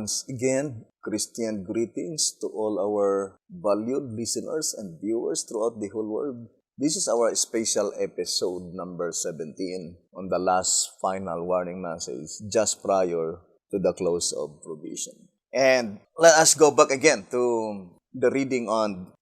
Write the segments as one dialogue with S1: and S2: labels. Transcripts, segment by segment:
S1: Once again, Christian greetings to all our valued listeners and viewers throughout the whole world. This is our special episode number 17 on the last final warning message just prior to the close of provision. And let us go back again to the reading on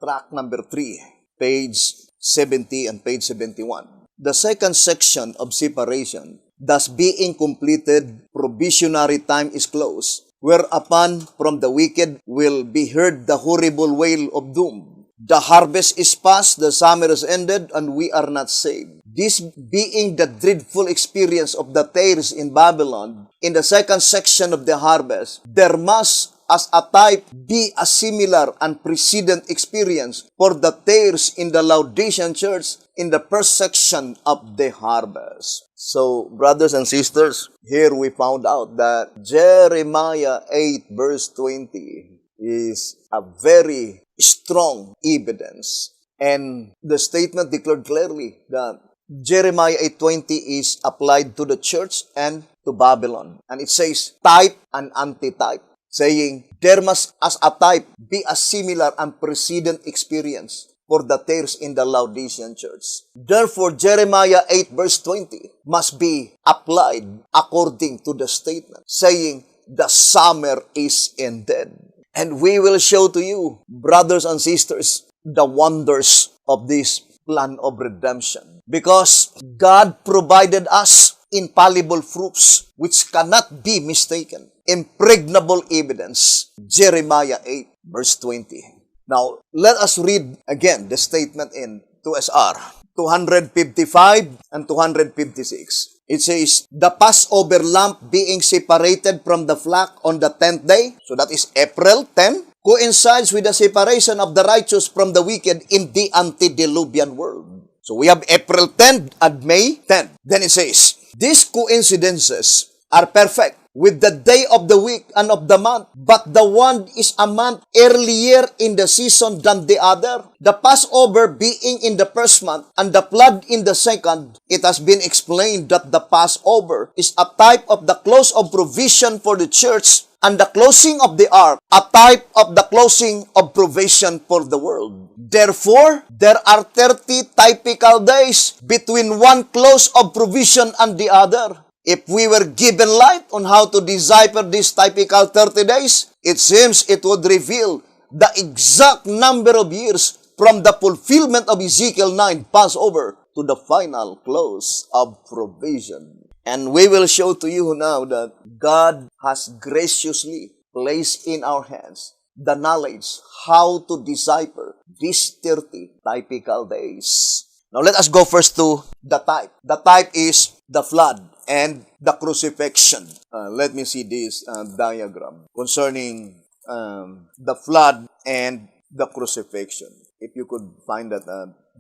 S1: track number 3, page 70 and page 71. The second section of separation, thus being completed, provisionary time is closed, whereupon from the wicked will be heard the horrible wail of doom. The harvest is past, the summer is ended, and we are not saved. This being the dreadful experience of the tares in Babylon, in the second section of the harvest, there must, as a type, be a similar and precedent experience for the tares in the Laodicean church in the first section of the harvest. So, brothers and sisters, here we found out that Jeremiah 8 verse 20 is a very strong evidence. And the statement declared clearly that Jeremiah 8:20 is applied to the church and to Babylon. And it says type and antitype, saying there must as a type be a similar and precedent experience for the tares in the Laodicean church. Therefore, Jeremiah 8 verse 20 must be applied according to the statement, saying the summer is ended. And we will show to you, brothers and sisters, the wonders of this plan of redemption. Because God provided us infallible proofs which cannot be mistaken. Impregnable evidence. Jeremiah 8 verse 20. Now, let us read again the statement in 2SR 255 and 256. It says, the Passover lamp being separated from the flock on the 10th day, so that is April 10, coincides with the separation of the righteous from the wicked in the antediluvian world. So we have April 10 and May 10. Then it says, these coincidences are perfect with the day of the week and of the month, but the one is a month earlier in the season than the other. The Passover being in the first month and the flood in the second, it has been explained that the Passover is a type of the close of provision for the church, and the closing of the ark, a type of the closing of provision for the world. Therefore, there are 30 typical days between one close of provision and the other. If we were given light on how to decipher these typical 30 days, it seems it would reveal the exact number of years from the fulfillment of Ezekiel 9 Passover to the final close of provision. And we will show to you now that God has graciously placed in our hands the knowledge how to decipher these 30 typical days. Now let us go first to the type. The type is the flood and the crucifixion. Let me see this diagram concerning the flood and the crucifixion. If you could find that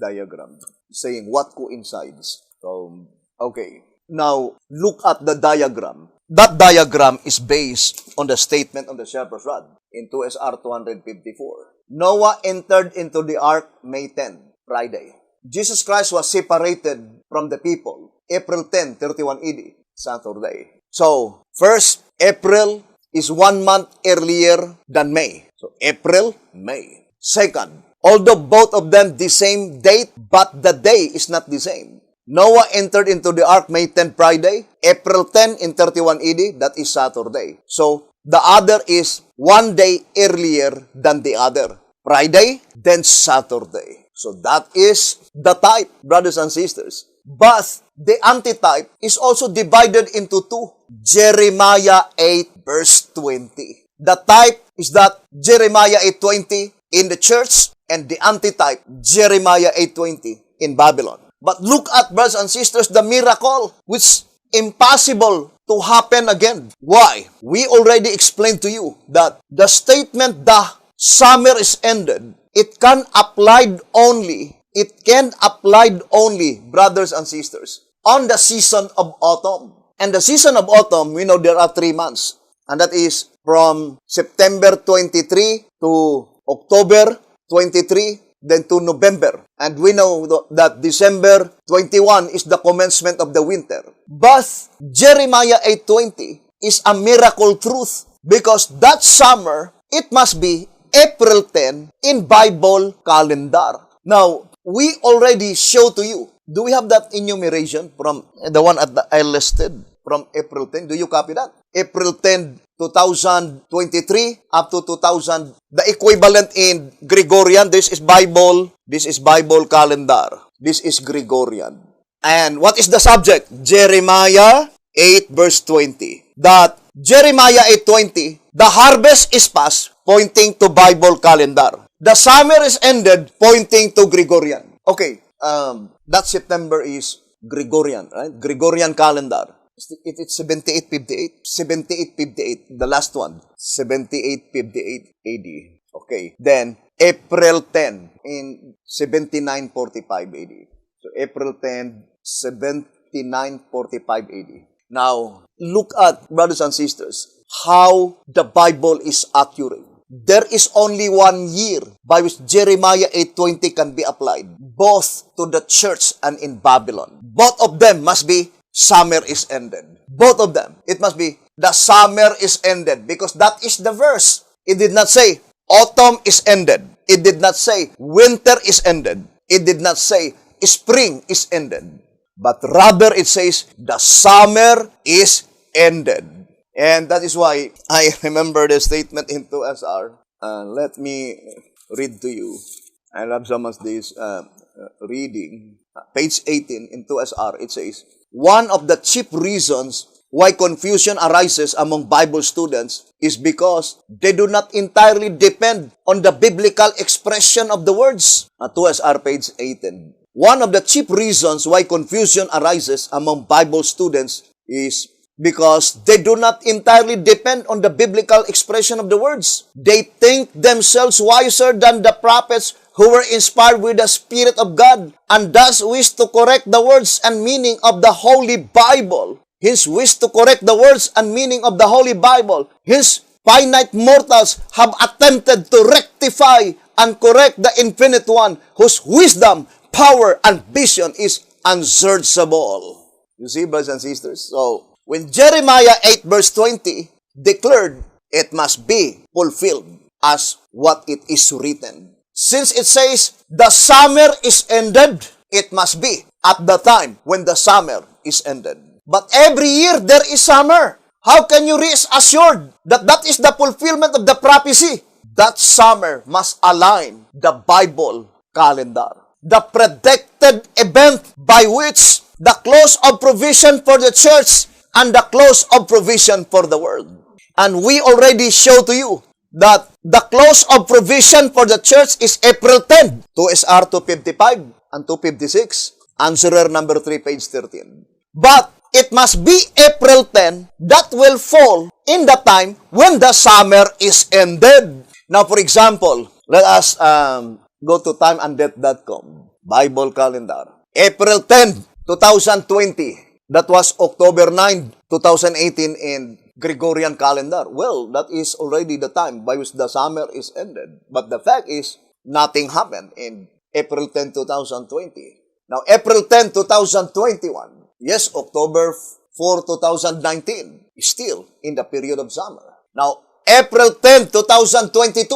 S1: diagram saying what coincides. So, okay. Now, look at the diagram. That diagram is based on the statement on the shepherd's rod in 2SR 254. Noah entered into the ark May 10, Friday. Jesus Christ was separated from the people April 10, 31 AD, Saturday. So, first, April is 1 month earlier than May. So, April, May. Second, although both of them the same date, but the day is not the same. Noah entered into the ark May 10, Friday. April 10 in 31 AD, that is Saturday. So, the other is 1 day earlier than the other. Friday, then Saturday. So, that is the type, brothers and sisters. But the antitype is also divided into two. Jeremiah 8 verse 20. The type is that Jeremiah 8:20 in the church, and the antitype, Jeremiah 8:20 in Babylon. But look at, brothers and sisters, the miracle which impossible to happen again. Why? We already explained to you that the statement, the summer is ended, it can apply only, brothers and sisters, on the season of autumn. And the season of autumn, we know there are 3 months. And that is from September 23 to October 23, then to November. And we know that December 21 is the commencement of the winter. But Jeremiah 8:20 is a miracle truth Because that summer, it must be April 10 in Bible calendar. Now, we already show to you. Do we have that enumeration from the one at the I listed from April 10? Do you copy that? April 10, 2023 up to 2000. The equivalent in Gregorian, this is Bible calendar. This is Gregorian. And what is the subject? Jeremiah 8 verse 20. That Jeremiah 8:20, the harvest is past, pointing to Bible calendar. The summer is ended, pointing to Gregorian. Okay, that September is Gregorian, right? Gregorian calendar. It's 7858. 7858, the last one. 7858 AD. Okay, then April 10 in 7945 AD. So April 10, 7945 AD. Now, look at, brothers and sisters, how the Bible is accurate. There is only 1 year by which Jeremiah 8:20 can be applied, both to the church and in Babylon. Both of them must be summer is ended. Both of them. It must be the summer is ended because that is the verse. It did not say autumn is ended. It did not say winter is ended. It did not say spring is ended. But rather it says the summer is ended. And that is why I remember the statement in 2SR. Let me read to you. I love so much this reading. Page 18 in 2SR, it says, one of the chief reasons why confusion arises among Bible students is because they do not entirely depend on the biblical expression of the words. 2SR, page 18. One of the chief reasons why confusion arises among Bible students is because they do not entirely depend on the biblical expression of the words. They think themselves wiser than the prophets who were inspired with the Spirit of God and thus wish to correct the words and meaning of the Holy Bible. Hence, wish to correct the words and meaning of the Holy Bible. Hence, finite mortals have attempted to rectify and correct the Infinite One whose wisdom, power, and vision is unsearchable. You see, brothers and sisters? So, when Jeremiah 8 verse 20 declared, it must be fulfilled as what it is written. Since it says, the summer is ended, it must be at the time when the summer is ended. But every year there is summer. How can you rest assured that that is the fulfillment of the prophecy? That summer must align the Bible calendar. The predicted event by which the close of provision for the church and the close of provision for the world. And we already show to you that the close of provision for the church is April 10, 2SR 255 and 256, answerer number 3, page 13. But it must be April 10 that will fall in the time when the summer is ended. Now, for example, let us go to timeanddeath.com, Bible calendar. April 10, 2020. That was October 9, 2018 in Gregorian calendar. Well, that is already the time by which the summer is ended. But the fact is, nothing happened in April 10, 2020. Now, April 10, 2021. Yes, October 4, 2019 is still in the period of summer. Now, April 10, 2022.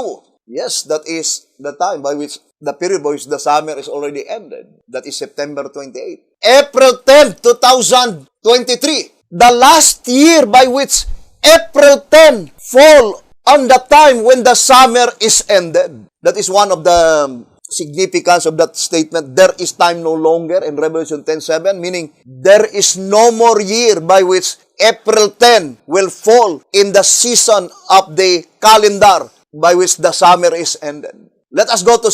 S1: Yes, that is the time by which the period by which the summer is already ended. That is September 28. April 10, 2023. The last year by which April 10 fall on the time when the summer is ended. That is one of the significance of that statement. There is time no longer in Revelation 10:7, meaning there is no more year by which April 10 will fall in the season of the calendar by which the summer is ended. Let us go to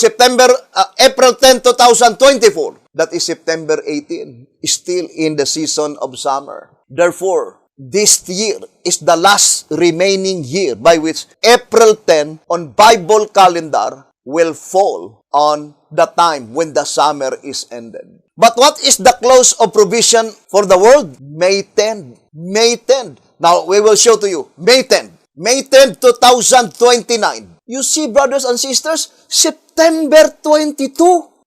S1: April 10, 2024. That is September 18. Still in the season of summer. Therefore, this year is the last remaining year by which April 10 on Bible calendar will fall on the time when the summer is ended. But what is the close of provision for the world? May 10. May 10. Now, we will show to you. May 10. May 10, 2029. You see, brothers and sisters, September 22.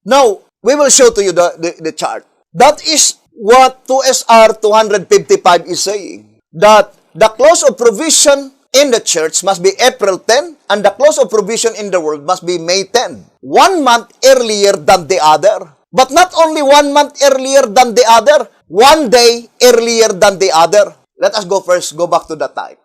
S1: Now, we will show to you the chart. That is what 2SR 255 is saying. That the close of provision in the church must be April 10, and the close of provision in the world must be May 10. 1 month earlier than the other. But not only 1 month earlier than the other, 1 day earlier than the other. Let us go back to the type.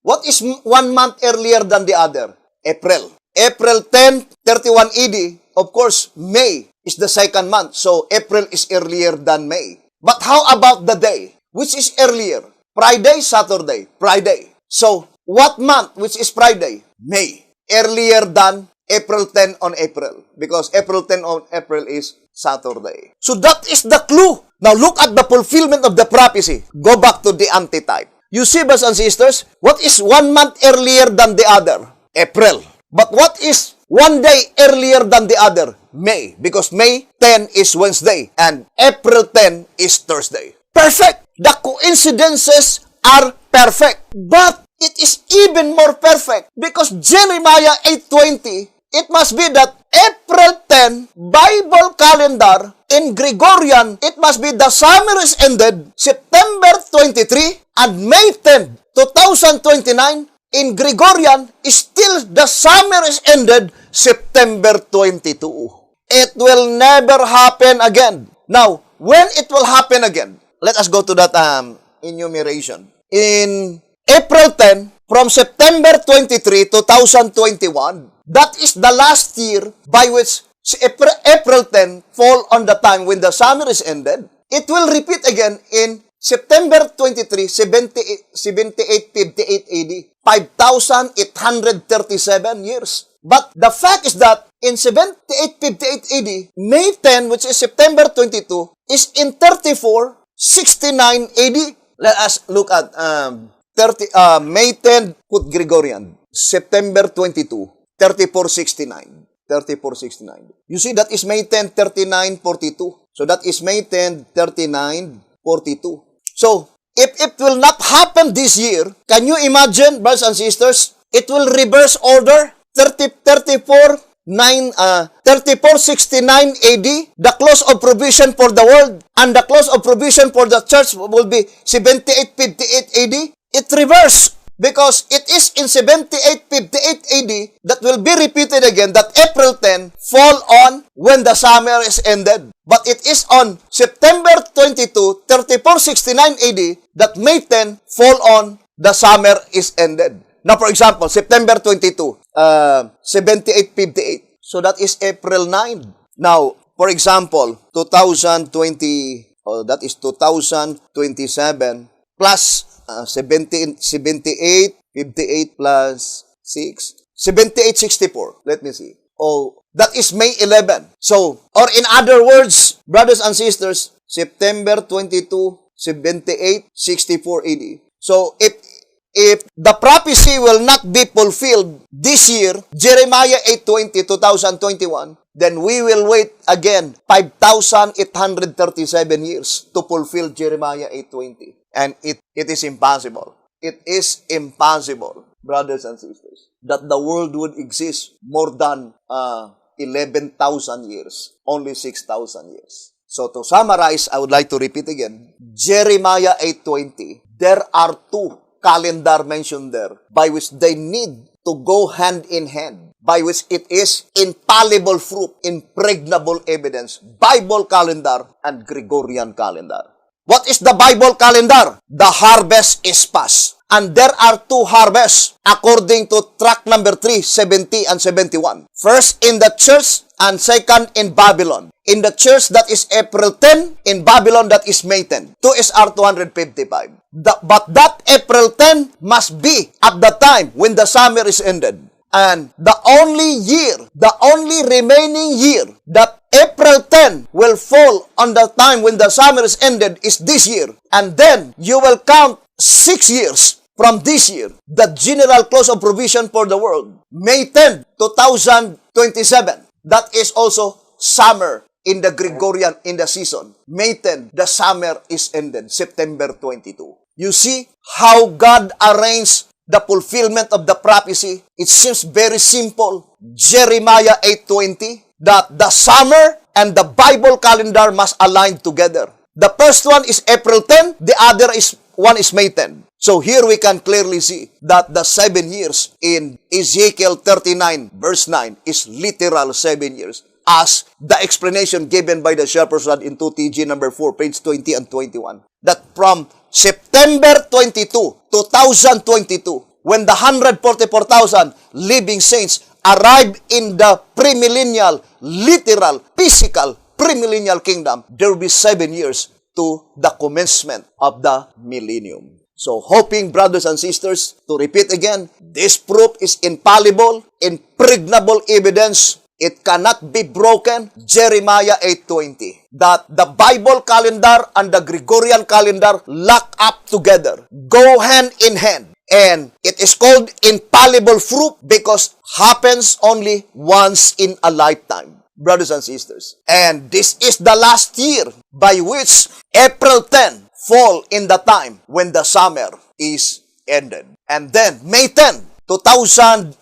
S1: What is 1 month earlier than the other? April. April 10, 31 AD. Of course, May is the second month. So, April is earlier than May. But how about the day? Which is earlier? Friday, Saturday. Friday. So, what month which is Friday? May. Earlier than April 10 on April. Because April 10 on April is Saturday. So, that is the clue. Now, look at the fulfillment of the prophecy. Go back to the antitype. You see, brothers and sisters, what is 1 month earlier than the other? April. But what is 1 day earlier than the other? May. Because May 10 is Wednesday and April 10 is Thursday. Perfect. The coincidences are perfect. But it is even more perfect because Jeremiah 8:20, it must be that April 10 Bible calendar in Gregorian, it must be the summer is ended September 23 and May 10, 2029 in Gregorian is still the summer is ended September 22. It will never happen again. Now, when it will happen again, let us go to that enumeration. In April 10, from September 23, 2021, that is the last year by which April 10 fall on the time when the summer is ended. It will repeat again in September 23, 7858 AD, 5,837 years. But the fact is that in 7858 AD, May 10, which is September 22, is in 3469 AD. Let us look at May 10, put Gregorian, September 22, 3469. 3469. You see, that is May 10, 3942. So, that is May 10, 3942. So, if it will not happen this year, can you imagine, brothers and sisters, it will reverse order 3469 AD, the close of provision for the world, and the close of provision for the church will be 7858 AD. It reversed. Because it is in 7858 AD that will be repeated again that April 10 fall on when the summer is ended. But it is on September 22, 3469 AD that May 10 fall on the summer is ended. Now, for example, September 22, 7858. So that is April 9. Now, for example, 2020, that is 2027 plus 78, 58 plus 6, 78, 64. Let me see. Oh, that is May 11. So, or in other words, brothers and sisters, September 22, 78, 64 AD. So, if the prophecy will not be fulfilled this year, Jeremiah 8:20, 2021, then we will wait again 5,837 years to fulfill Jeremiah 8:20. And it is impossible. It is impossible, brothers and sisters, that the world would exist more than 11,000 years, only 6,000 years. So to summarize, I would like to repeat again, Jeremiah 8:20, there are two calendar mentioned there by which they need to go hand in hand, by which it is infallible proof, impregnable evidence, Bible calendar and Gregorian calendar. What is the Bible calendar? The harvest is past. And there are two harvests according to tract number 3, 70 and 71. First in the church and second in Babylon. In the church, that is April 10. In Babylon, that is May 10. 2 SR 255. But that April 10 must be at the time when the summer is ended. And the only remaining year that April 10 will fall on the time when the summer is ended is this year. And then you will count 6 years from this year, the general close of provision for the world. May 10, 2027. That is also summer in the Gregorian, in the season. May 10, the summer is ended, September 22. You see how God arranged the fulfillment of the prophecy. It seems very simple. Jeremiah 8:20, that the summer and the Bible calendar must align together. The first one is April 10, the other one is May 10. So here we can clearly see that the 7 years in Ezekiel 39 verse 9 is literal 7 years, as the explanation given by the Shepherd's Rod in 2TG number 4, page 20 and 21. That from September 22, 2022, when the 144,000 living saints arrived in the premillennial, literal, physical, premillennial kingdom, there will be 7 years to the commencement of the millennium. So, hoping, brothers and sisters, to repeat again, this proof is infallible, impregnable evidence. It cannot be broken. Jeremiah 8:20. That the Bible calendar and the Gregorian calendar lock up together, go hand in hand. And it is called infallible proof because happens only once in a lifetime, brothers and sisters. And this is the last year by which April 10 fall in the time when the summer is ended. And then May 10, 2029,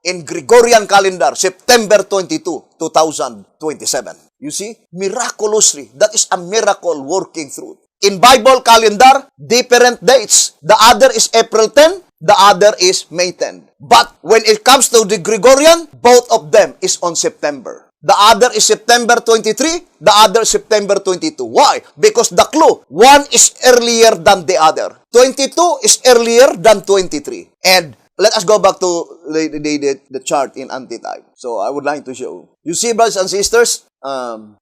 S1: in Gregorian calendar, September 22, 2027. You see, miraculously, that is a miracle working through. In Bible calendar, different dates. The other is April 10, the other is May 10. But when it comes to the Gregorian, both of them is on September. The other is September 23, the other September 22. Why? Because the clue, one is earlier than the other. 22 is earlier than 23. And let us go back to the chart in antitype. So I would like to show. You see, brothers and sisters,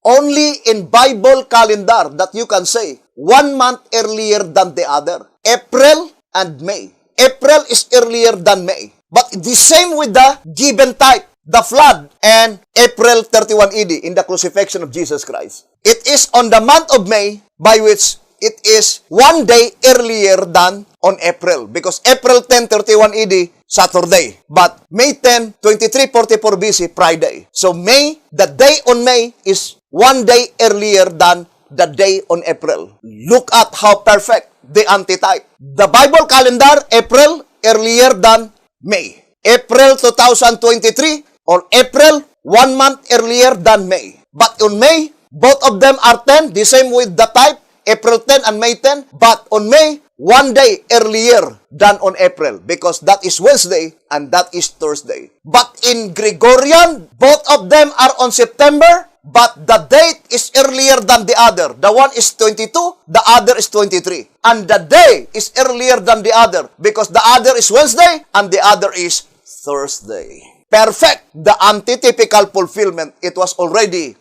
S1: only in Bible calendar that you can say 1 month earlier than the other. April and May. April is earlier than May. But the same with the given type, the flood, and April 31 AD in the crucifixion of Jesus Christ. It is on the month of May by which it is 1 day earlier than on April. Because April 10, 31 AD, Saturday. But May 10, 2344 BC, Friday. So May, the day on May is 1 day earlier than the day on April. Look at how perfect the antitype. The Bible calendar, April, earlier than May. April 2023 or April, 1 month earlier than May. But on May, both of them are 10, the same with the type, April 10 and May 10. But on May, 1 day earlier than on April because that is Wednesday and that is Thursday. But in Gregorian, both of them are on September, but the date is earlier than the other. The one is 22, the other is 23. And the day is earlier than the other because the other is Wednesday and the other is Thursday. Perfect. The antitypical fulfillment, it was already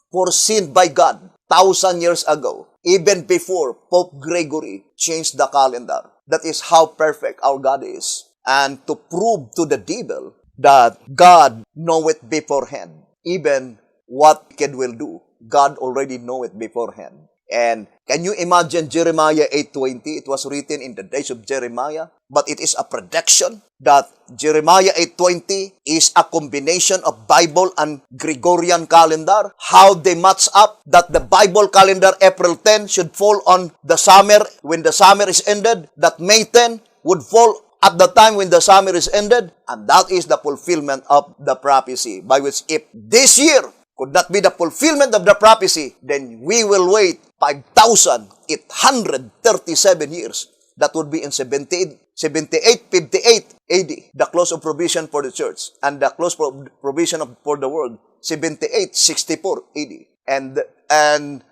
S1: foreseen by God 1,000 years ago, even before Pope Gregory changed the calendar. That is how perfect our God is. And to prove to the devil that God knoweth beforehand, even what wicked will do, God already know it beforehand. And can you imagine Jeremiah 8:20? It was written in the days of Jeremiah, but it is a prediction that Jeremiah 8:20 is a combination of Bible and Gregorian calendar. How they match up, that the Bible calendar April 10 should fall on the summer when the summer is ended, that May 10 would fall at the time when the summer is ended, and that is the fulfillment of the prophecy, by which if this year could not be the fulfillment of the prophecy, then we will wait 5,837 years. That would be in 7858 AD, the close of provision for the church, and the close provision for the world, 7864 AD. And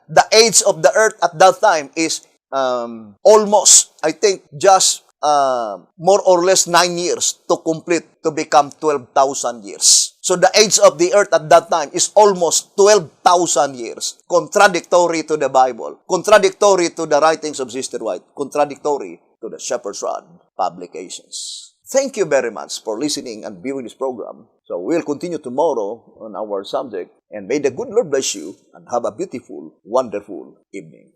S1: the age of the earth at that time is almost, I think, just more or less 9 years to complete, to become 12,000 years. So the age of the earth at that time is almost 12,000 years. Contradictory to the Bible, contradictory to the writings of Sister White, contradictory to the Shepherd's Rod publications. Thank you very much for listening and viewing this program. So we'll continue tomorrow on our subject, and may the good Lord bless you and have a beautiful, wonderful evening.